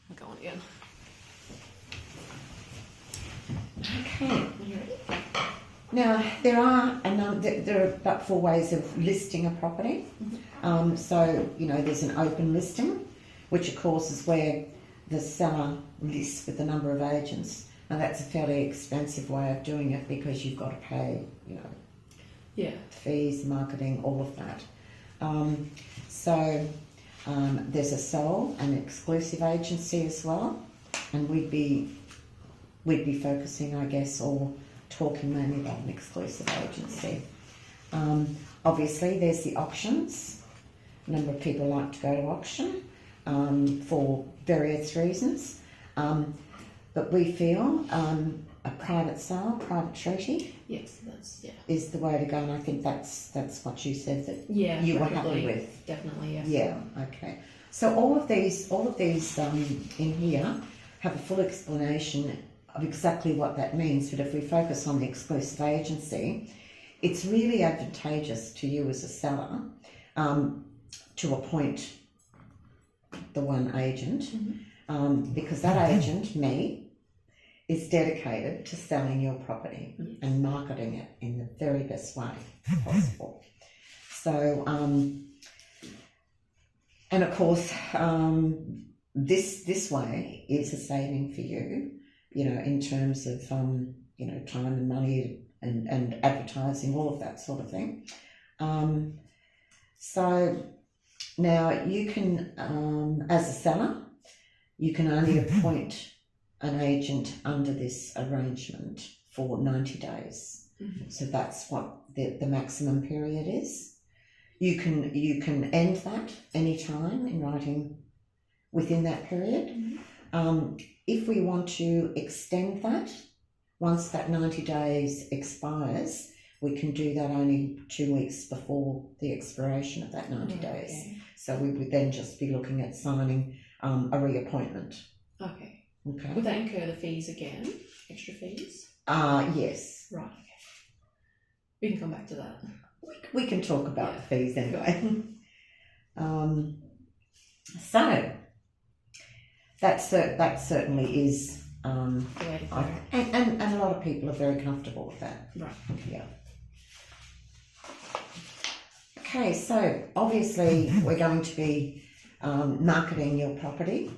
I'll go on again. Okay. You ready? Now, there are about 4 ways of listing a property. So, there's an open listing, which of course is where the seller lists with the number of agents. And that's a fairly expensive way of doing it because you've got to pay, fees, marketing, all of that. There's a sole and exclusive agency as well. And we'd be focusing, I guess, or talking mainly about an exclusive agency. Obviously, there's the auctions. A number of people like to go to auction for various reasons. But we feel a private sale, private treaty, Yes, is the way to go, and I think that's what you said that yeah, you were happy with. Definitely, yes. Yeah. Okay. So all of these in here have a full explanation of exactly what that means. But if we focus on the exclusive agency, it's really advantageous to you as a seller to appoint the one agent, because that agent, me, is dedicated to selling your property and marketing it in the very best way possible. So, and of course, this way is a saving for you, in terms of, time and money and advertising, all of that sort of thing. So now you can, as a seller, you can only appoint an agent under this arrangement for 90 days. So that's what the maximum period is. You can end that any time in writing within that period. If we want to extend that, once that 90 days expires, we can do that only 2 weeks before the expiration of that 90 days. Okay. So we would then just be looking at signing a reappointment. Okay. Okay. Would that incur the fees again? Extra fees? Yes. Right, okay. We can come back to that. We can talk about the fees anyway. So that certainly is, The way to go. and a lot of people are very comfortable with that. Right. Yeah. Okay, so obviously we're going to be marketing your property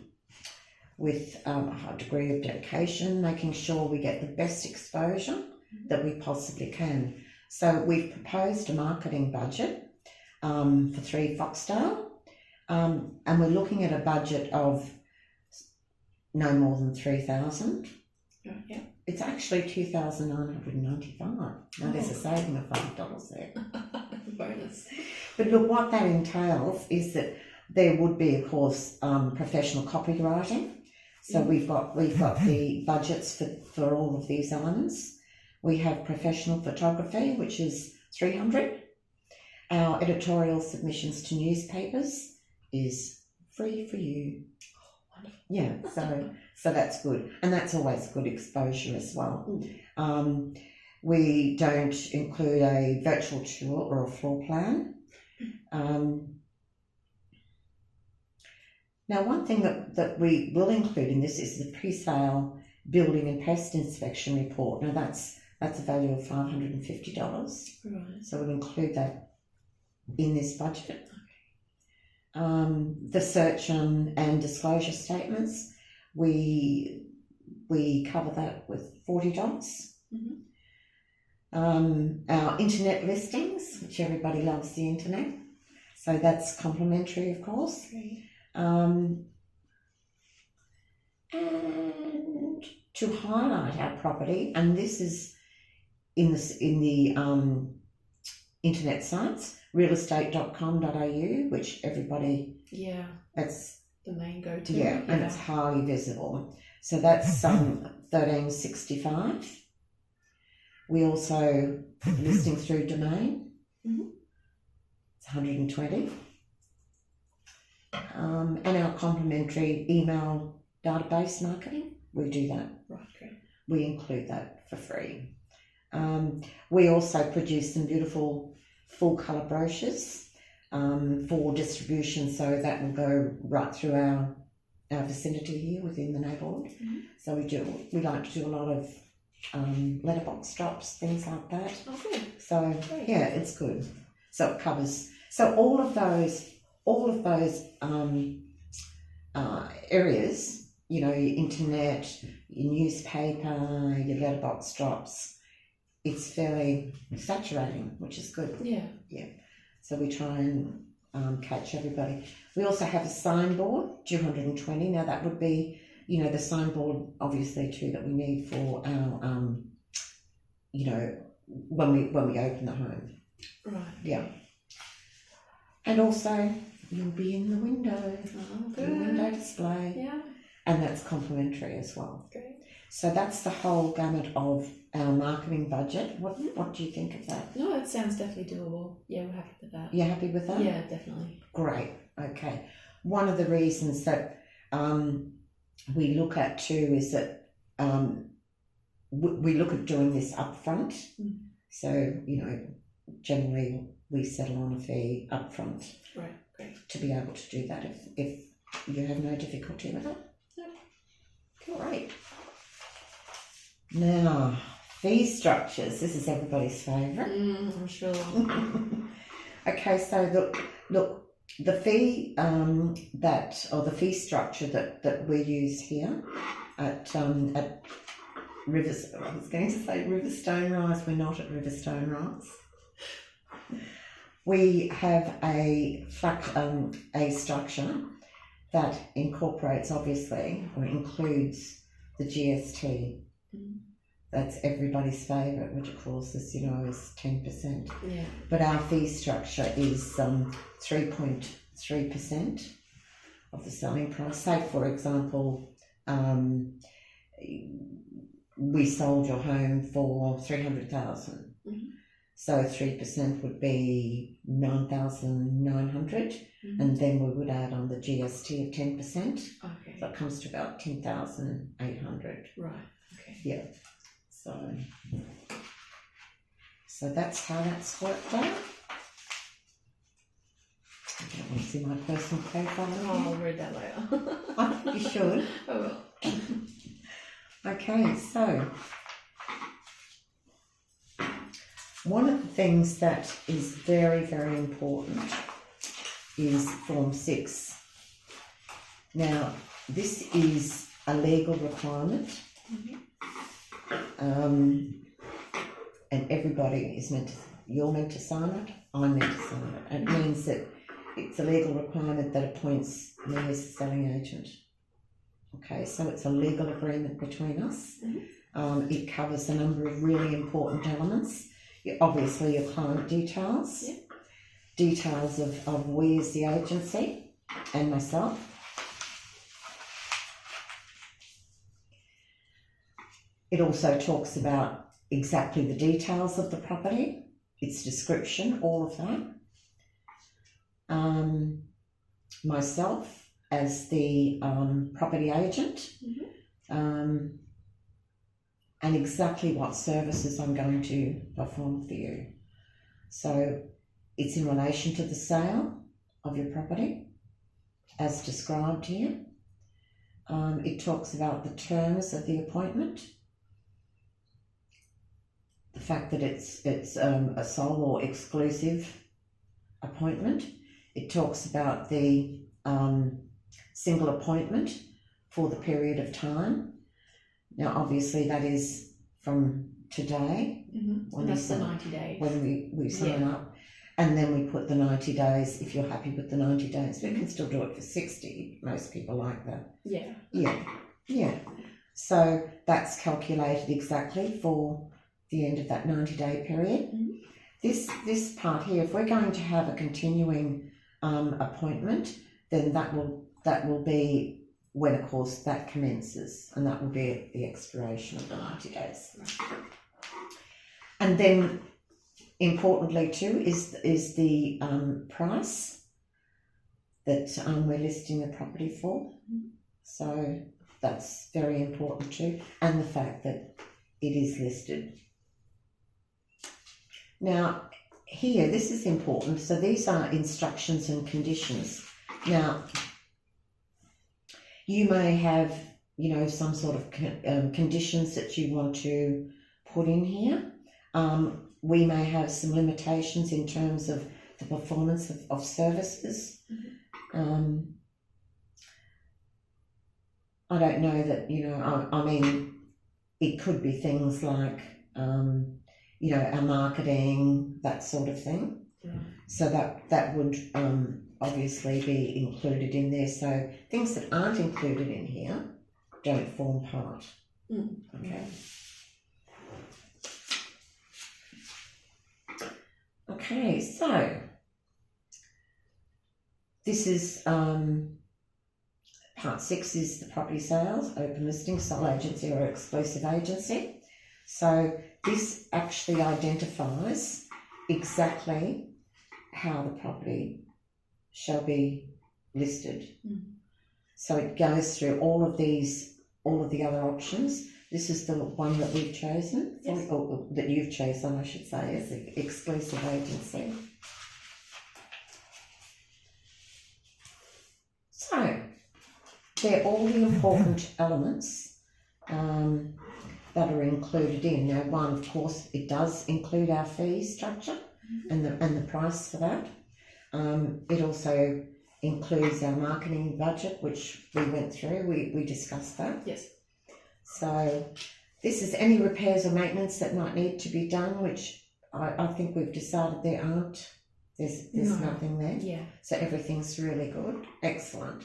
with a high degree of dedication, making sure we get the best exposure that we possibly can. So we've proposed a marketing budget for 3 Foxdale, and we're looking at a budget of no more than 3,000. Yeah. It's actually 2,995. Now there's a saving of $5 there. Bonus. But look, what that entails is that there would be, of course, professional copywriting. So we've got the budgets for all of these elements. We have professional photography, which is 300. Our editorial submissions to newspapers is free for you. Wonderful. Yeah, so that's good, and that's always good exposure as well. We don't include a virtual tour or a floor plan. Now, one thing that we will include in this is the pre-sale building and pest inspection report. Now, that's a value of $550. Right. So we'll include that in this budget. The search and disclosure statements, we cover that with $40. Our internet listings, which everybody loves the internet, so that's complimentary, of course. Okay. And to highlight our property, and this is in the internet sites, realestate.com.au, which everybody, that's the main go-to. Yeah, and it's highly visible. So that's $13.65. We also listing through domain. It's $120. And our complimentary email database marketing, we do that. Right, great. We include that for free. We also produce some beautiful full colour brochures for distribution, so that will go right through our our vicinity here within the neighbourhood. Mhm. So we like to do a lot of letterbox drops, things like that. Oh, good. So Great. yeah, it's good. So it covers. So all of those areas, you know, your internet, your newspaper, your letterbox drops, it's fairly saturating, which is good. Yeah. So we try and catch everybody. We also have a signboard, 220. Now that would be, you know, the signboard obviously too that we need for our, you know, when we open the home. Right. Yeah. And also you'll be in the window, Oh, the good. window display, Yeah. and that's complimentary as well. Great. So that's the whole gamut of our marketing budget. What do you think of that? No, it sounds definitely doable. Yeah, we're happy with that. You happy with that? Yeah, definitely. Great. Okay. One of the reasons that we look at too is that we look at doing this upfront. Mm. So, you know, generally we settle on a fee upfront Right. Great. to be able to do that if you have no difficulty with it. Cool. Great. Now, fee structures. This is everybody's favourite. I'm sure. Okay, so the fee the fee structure that we use here at Rivers. I was going to say Riverstone Rise. We're not at Riverstone Rise. We have a structure that incorporates, obviously, or includes the GST. Mm. That's everybody's favourite, which of course, as you know, is 10%. Yeah. But our fee structure is 3.3% of the selling price. Say, for example, we sold your home for 300,000. Mhm. So 3% would be 9,900, and then we would add on the GST of 10%. Okay. So it comes to about 10,800. Right. Okay. Yeah. So that's how that's worked out. I don't want to see my personal profile. Oh, I'll read that later. I think you should. Oh well. Okay, so one of the things that is very, very important is Form 6. Now, this is a legal requirement. Mhm. And everybody is you're meant to sign it, I'm meant to sign it. And it means that it's a legal requirement that appoints me as a selling agent. Okay, so it's a legal agreement between us. Mhm. It covers a number of really important elements. Obviously your client details, Yeah. details of we as the agency and myself. It also talks about exactly the details of the property, its description, all of that. Myself as the property agent, and exactly what services I'm going to perform for you. So it's in relation to the sale of your property as described here. It talks about the terms of the appointment, the fact that it's a sole or exclusive appointment. It talks about the single appointment for the period of time. Now, obviously, that is from today. Mm-hmm. And that's the 90 days. When we sign up. And then we put the 90 days, if you're happy with the 90 days. We can still do it for 60. Most people like that. Yeah. Yeah. So that's calculated exactly for the end of that 90-day period. Mm-hmm. This part here, if we're going to have a continuing appointment, then that will be when, of course, that commences, and that will be at the expiration of the 90 days. And then, importantly too, is the price that we're listing the property for. So that's very important too, and the fact that it is listed. Now, here, this is important. So these are instructions and conditions. Now, You may have, some sort of conditions that you want to put in here. We may have some limitations in terms of the performance of services. I don't know that, I mean, it could be things like, our marketing, that sort of thing. Right. So that would obviously be included in there. So things that aren't included in here don't form part. Okay. Okay, so this is part 6 is the property sales, open listing, sole agency or exclusive agency. So this actually identifies exactly how the property shall be listed. So it goes through all of the other options. This is the one that we've chosen, Yes. or that you've chosen, I should say, as the exclusive agency. So they're all the important elements that are included in. Now, one, of course, it does include our fee structure and the price for that. It also includes our marketing budget, which we went through. We discussed that. Yes. So this is any repairs or maintenance that might need to be done, which I think we've decided there aren't. There's nothing there. Yeah. So everything's really good. Excellent.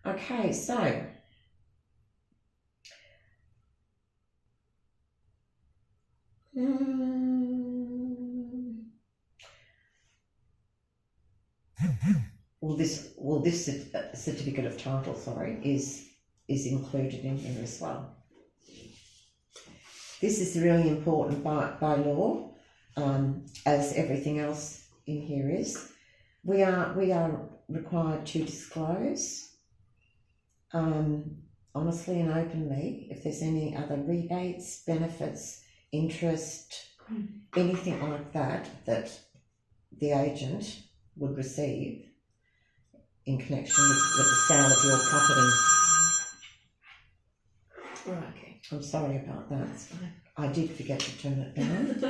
Okay, so this certificate of title, is included in here as well. This is really important by law, as everything else in here is. We are required to disclose, honestly and openly, if there's any other rebates, benefits, interest, anything like that the agent would receive in connection with the sale of your property. Right, okay. I'm sorry about that. That's fine. I did forget to turn it down.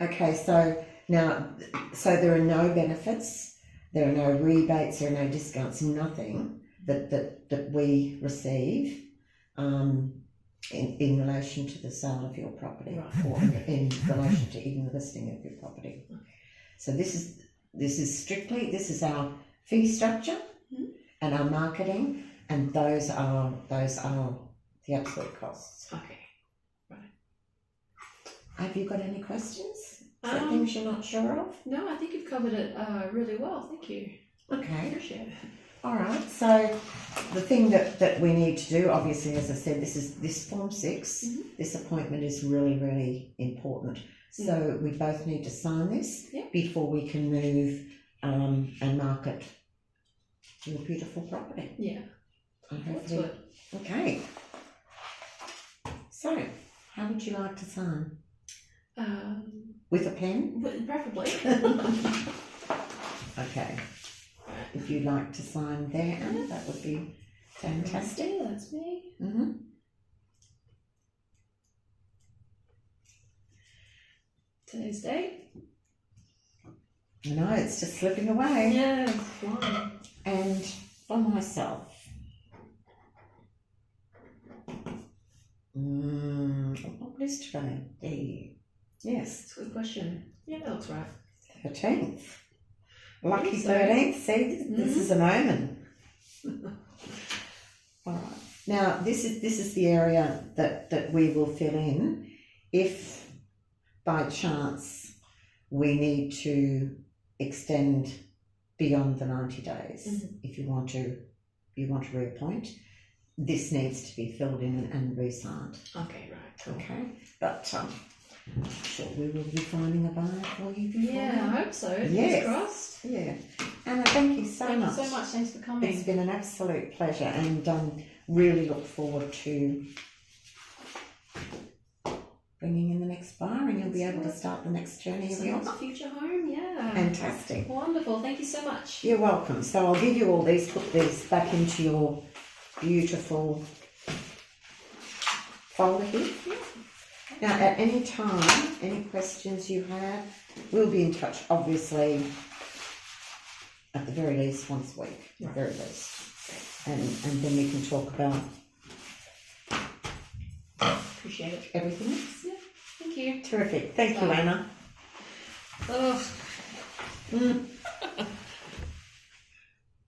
Okay, so there are no benefits, there are no rebates, there are no discounts, nothing that we receive in relation to the sale of your property, Right. or in relation to even the listing of your property. Okay. So this is strictly, this is our fee structure and our marketing, and those are the absolute costs. Okay. Have you got any questions? Is there things you're not sure of? No, I think you've covered it really well. Thank you. Okay. Appreciate it. All right. So the thing that we need to do, obviously, as I said, this form 6. This appointment is really, really important. So we both need to sign this before we can move and market your beautiful property. Yeah. That's good. Okay. So, how would you like to sign? With a pen? Preferably. Okay. If you'd like to sign there, Anna, that would be fantastic. Okay, that's me. Today's date. No, it's just slipping away. Yeah, it's flying. And for myself. What is today? Yes. That's a good question. Yeah, that looks right. 13th. Lucky So. 13th. See, this is an omen. All right. Now, this is the area that we will fill in if by chance we need to extend beyond the 90 days. If you want to reappoint, this needs to be filled in and re-signed. Okay, right. Cool. Okay, but I'm sure we will be finding a buyer for you before. Yeah, I hope so. Yes. Fingers crossed. Yeah. Anna, thank you so much. Thank you so much. Thanks for coming. It's been an absolute pleasure, and really look forward to bringing in the next bar, and you'll be able to start the next journey of your Someone's future home, yeah. Fantastic. Wonderful. Thank you so much. You're welcome. So I'll give you all these, put these back into your beautiful folder here. Now, at any time, any questions you have, we'll be in touch, obviously, at the very least once a week, at the very least. And then we can talk about Appreciate it. everything else. Yeah. Thank you. Terrific. Thank you, Anna. Oh.